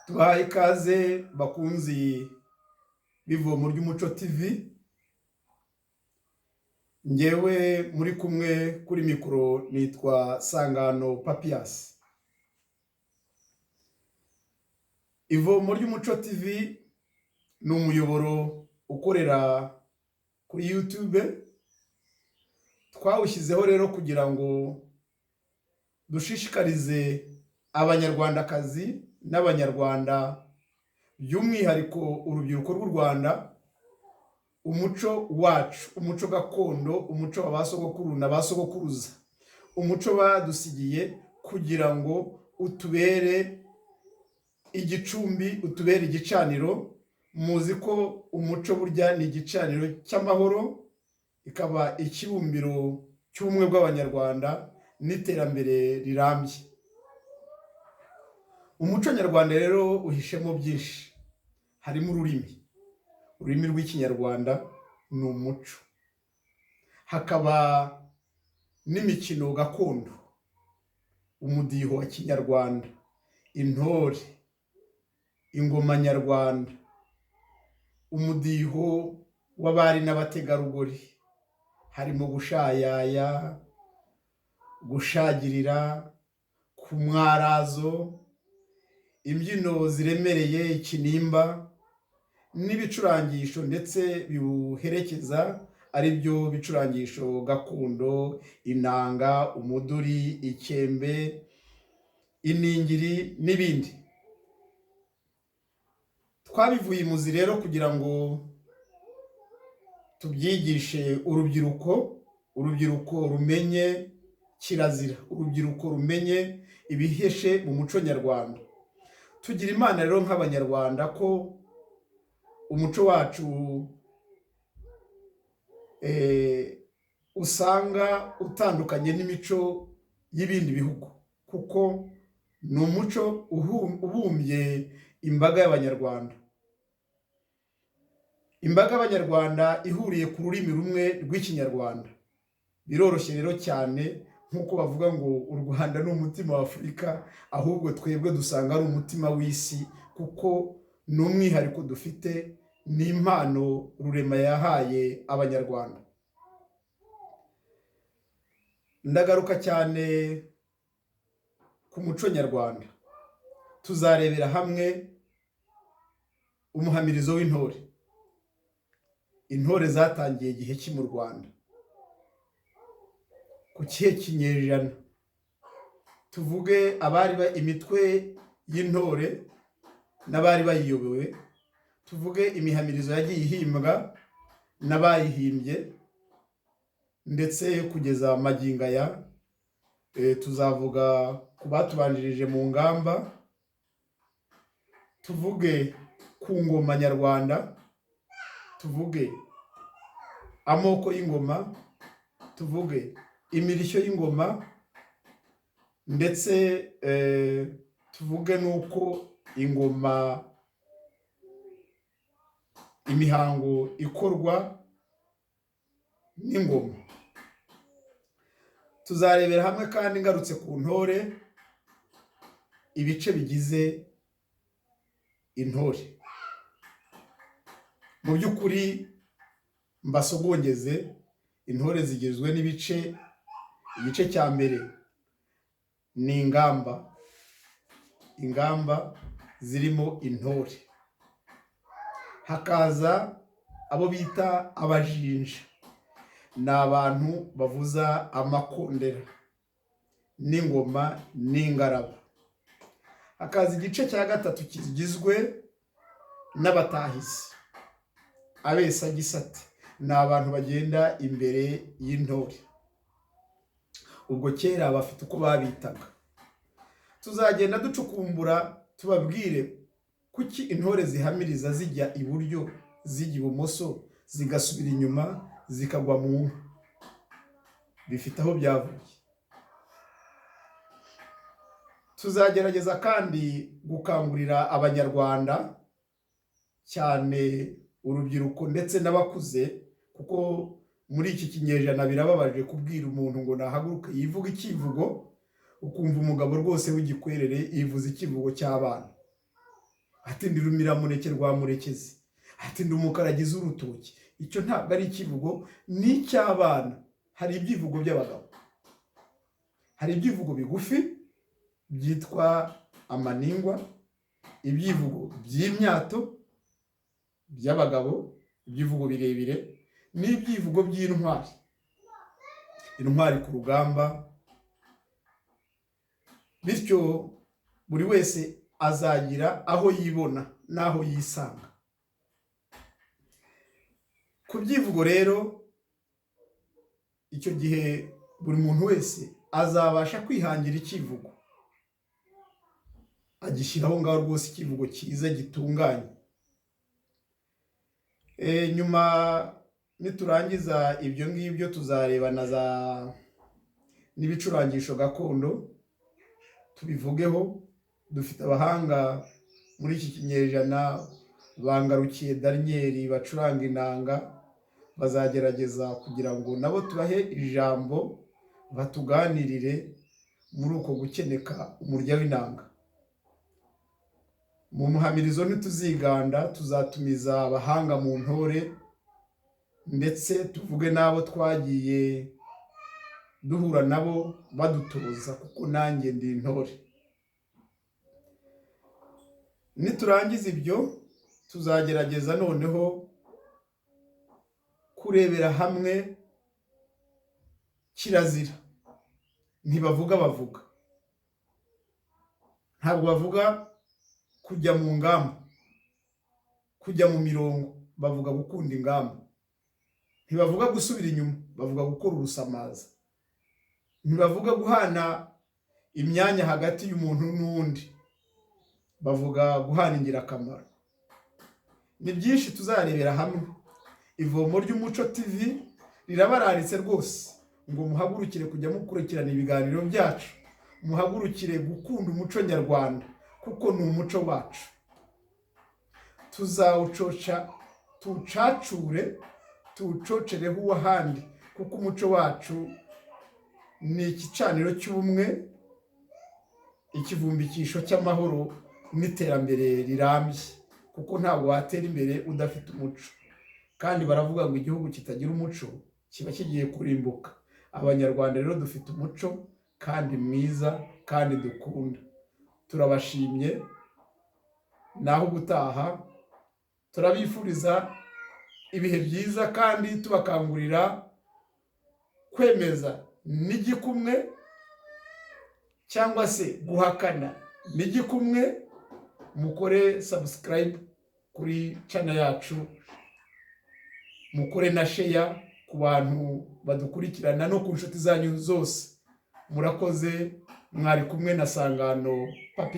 Tubahaye ikaze bakunzi b'ivomo ry'umuco TV. Ngewe muri kumwe kuri mikoro nitwa Sangano Papias. Ivomo ry'umuco TV ni umuyoboro ukorera kuri YouTube. Twawushyizeho rero kugira ngo dushishikarize abanyarwandakazi n'abanyarwanda by'umwihariko urubyiruko rw'u Rwanda umuco wacu, umuco gakondo, umuco wa basogokuru na basogokuruza, umuco badusigiye kugira ngo utubere igicumbi, utubere igicaniro. Muzi ko umuco burya ni igicaniro cy'amahoro, ikaba ikibumbiro cy'ubumwe bw'abanyarwanda n'iterambere rirambye. Umuco nyarwanda rero uhishemo byinshi, harimo ururimi rw'ikinyarwanda ni umuco, hakaba n'imikino gakondo, umudiho wa kinyarwanda, intore, ingoma nyarwanda, umudiho w'abari n'abategarugori, harimo gushayaya, gushagirira, kumwarazo, imbyino ziremereye, ikinimba n'ibicurangisho ndetse biwuherekeza ari byo bicurangisho gakondo, inanga, umuduri, ikembe, iningiri n'ibindi. Twabivuye imuzi rero kugira ngo tubyigishe urubyiruko rumenye kirazira, urubyiruko rumenye ibiheshe mu muco nyarwanda. Tugira Imana rero nk'abanyarwanda ko umuco wacu usanga utandukanye n'imico y'ibindi bihugu, kuko ni umuco ubumbye imbaga y'abanyarwanda. Imbaga y'abanyarwanda ihuriye ku rurimi rumwe rw'ikinyarwanda. Biroroshye rero cyane, nk'uko bavuga ngo u Rwanda ni umutima wa Afurika, ahubwo twebwe dusanga ari umutima w'isi, kuko ni umwihariko dufite, ni impano rurema yahaye abanyarwanda. Ndagaruka cyane ku muco nyarwanda. Tuzarebera hamwe umuhamirizo w'intore. Intore zatangiye igihe ki mu Rwanda, ku kihe kinyejana? Tuvuge abari imitwe y'intore n'abari bayiyobowe, tuvuge imihamirizo yagiye ihimbwa n'abayihimbye, ndetse kugeza magingo aya. Tuzavuga ku batubanjirije mu ngamba, tuvuge ku ngoma nyarwanda, tuvuge amoko y'ingoma, tuvuge imirishyo y'ingoma, ndetse tuvuge n'uko ingoma, imihango ikorwa n'ingoma. Tuzarebera hamwe kandi ngarutse ku ntore, ibice bigize intore. Mu by'ukuri mbasogongeze, intore zigizwe n'ibice. Igice cya mbere ni ingamba zirimo intore. Hakaza abo bita abajinja, ni abantu bavuza amakondera n'ingoma n'ingaraba. Hakaza igice cya gatatu kigizwe n'abatahizi, abesagisate, ni abantu bagenda imbere y'intore. Ubwo kera bafite uko babitaga. Tuzagenda ducukumbura tubabwire kuki intore zihamiriza zijya iburyo, zijya ibumoso, zigasubira inyuma, zikagwa mu nka. Bifite aho byavuye. Tuzagerageza kandi gukangurira abanyarwanda, cyane urubyiruko ndetse n'abakuze, kuko muri iki kinyejana birababaje kubwira umuntu ngo nahaguruke yivuga ikivugo, ukumva umugabo rwose w'igikwerere yivuza ikivugo cy'abana. ati ndi rumiramuneke rwa murekezi, ati ndi umukaragiza urutoki. Icyo ntabwo ari ikivugo, ni icy'abana. Hari ibyivugo by'abagabo, hari ibyivugo bigufi byitwa amaningwa, ibyivugo by'imyato by'abagabo, ibyivugo birebire, n'ibyivugo by'intwari, intwari ku rugamba. Bityo buri wese azagira aho yibona n'aho yisanga. Ku byivugo rero, icyo gihe buri muntu wese azabasha kwihangira ikivugo, agishyiraho ngaho rwose, ikivugo cyiza gitunganye. Nyuma niturangiza ibyo ngibyo tuzareba n'ibicurangisho gakondo tubivugeho. Dufite abahanga muri iki kinyejana, Bangarukiye Daniel bacuranga inanga, bazagerageza kugira ngo nabo tubahe ijambo batuganirire muri uko gukeneka umurya w'inanga. Mu muhamirizo ntituziganda, tuzatumiza abahanga mu ntore, ndetse tuvuge n'abo twagiye duhura nabo badutoza, kuko nanjye ndi intore. Niturangiza ibyo, tuzagerageza noneho kurebera hamwe kirazira. Ntibavuga bavuga, ntabwo bavuga kujya mu ngamba, kujya mu mirongo, bavuga gukunda ingamba. Ntibavuga gusubira inyuma, bavuga gukora urusamaza. Ntibavuga guhana imyanya hagati y'umuntu n'undi, bavuga guhana ingirakamaro. Ni byinshi tuzarebera hamwe. Ivomo ry'Umuco TV rirabararitse rwose ngo muhagurukire kujya mukurikirana ibiganiro byacu, muhagurukire gukunda umuco nyarwanda, kuko ni umuco wacu. Tuzawucoca, tuwucacure, tuwucocereho uw'ahandi, kuko umuco wacu ni igicaniro cy'ubumwe, ikivumbikisho cy'amahoro n'iterambere rirambye, kuko ntabwo watera imbere udafite umuco. Kandi baravuga ngo igihugu kitagira umuco kiba kigiye kurimbuka. Abanyarwanda rero dufite umuco kandi mwiza kandi dukunda. Turabashimye, naho gutaha turabifuriza ibihe byiza, kandi tubakangurira kwemeza n'igikumwe cyangwa se guhakana n'igikumwe. Mukore subscribe kuri channel yacu, mukore na share ku bantu badukurikirana no ku nshuti zanyu zose. Murakoze, mwari kumwe na Sangano Papi.